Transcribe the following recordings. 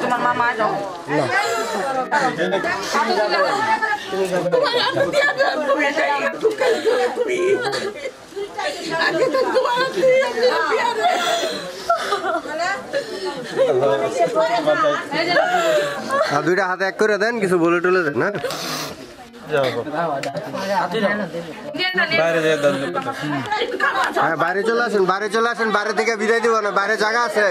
তোমার মামা যাও দুইটা হাতে এক করে দেন, কিছু বলে টলে দেন না। বাইরে চলে আসেন, বাইরে চলে আসেন, বাইরে থেকে বিদায় দিব না, বাইরে জায়গা আছে।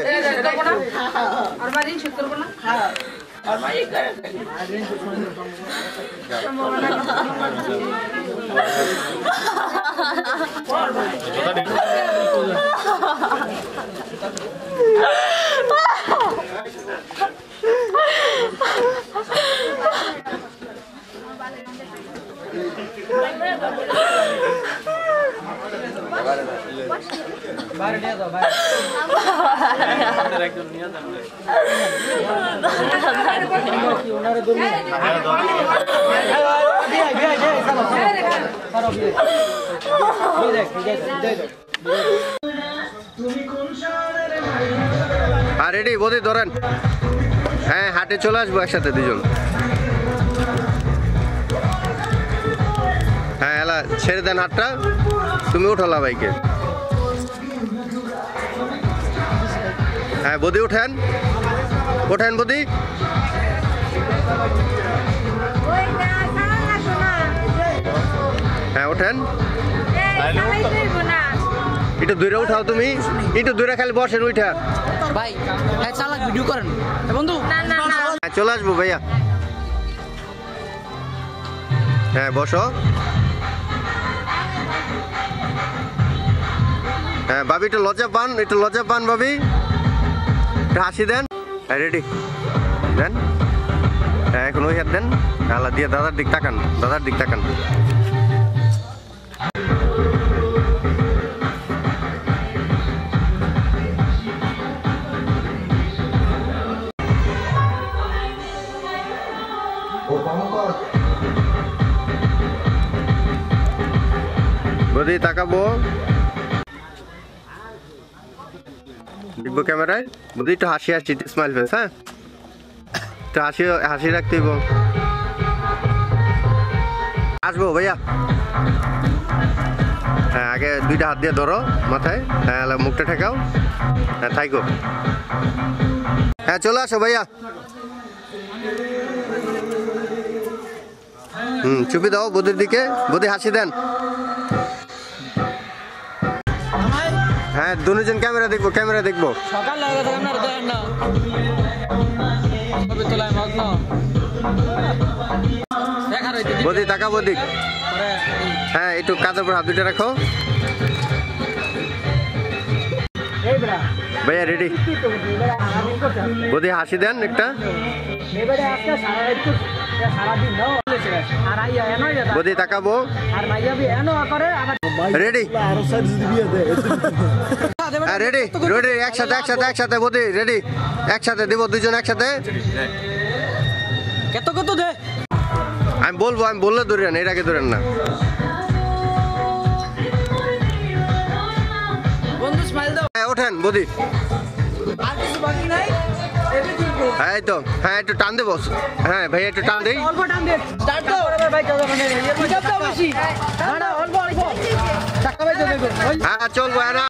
রেডি বদি ধরেন। হ্যাঁ হাটে চলে আসবো একসাথে দুজন। হ্যাঁ এলা ছেড়ে দেন হাতটা, তুমি উঠালা বাইকে। হ্যাঁ বদি উঠেন, ওঠেন বদি। হ্যাঁ ওঠেন, একটু দূরে উঠাও তুমি, একটু দূরে খালি বসেন উঠা। ভাই চালাক ভিডিও করেন বন্ধু। চলে আসবো ভাইয়া। হ্যাঁ বসো। হ্যাঁ ভাবি একটু লজ্জা পান, একটু লজ্জা পান ভাবি, একটু হাসি দেন। হ্যাঁ রেডি দেন। হ্যাঁ এখন ওই হাত দেন, আলা দিয়ে দাদার দিক তাকান, দাদার দিক তাকান। বদি তাকাবো, দেখবো ক্যামেরায়। বদি একটু হাসি হাসি, স্মাইল ফেস। হ্যাঁ একটু হাসি হাসি রাখতে হইব। আসবো ভাইয়া। হ্যাঁ আগে দুইটা হাত দিয়ে ধরো মাথায়, হ্যাঁ মুখটা ঠেকাও। হ্যাঁ থাইকো। হ্যাঁ চলে আসো ভাইয়া। চুপি দাও বদির দিকে, বদি হাসি দেন। হ্যাঁ দুজন ক্যামেরা দেখবো, ক্যামেরা দেখবো। বদি তাকা বদি। হ্যাঁ একটু কাঁধের উপর হাত দুইটা রাখো। ভাইয়া রেডি। বদি হাসি দেন একটা। বদি তাকাবো। রেডি রেডি রেডি, একসাথে একসাথে একসাথে বদি রেডি, একসাথে দিব দুজন একসাথে। কত কত দে আমি বলবো, আমি বললে ধরেন, এর আগে ধরেন না। বন্ধু স্মাইল দাও। হ্যাঁ ওঠেন বদি। আর কিছু বাকি নাই। হ্যাঁ তো হ্যাঁ একটু টান দে বস। হ্যাঁ ভাই একটু টান দেই, অল্প টান দে। স্টার্ট দাও ভাই, চলো মানে হিসাব দাও বেশি না, অল্প অল্প টাকা ভাই দেবো। হ্যাঁ চলবো না।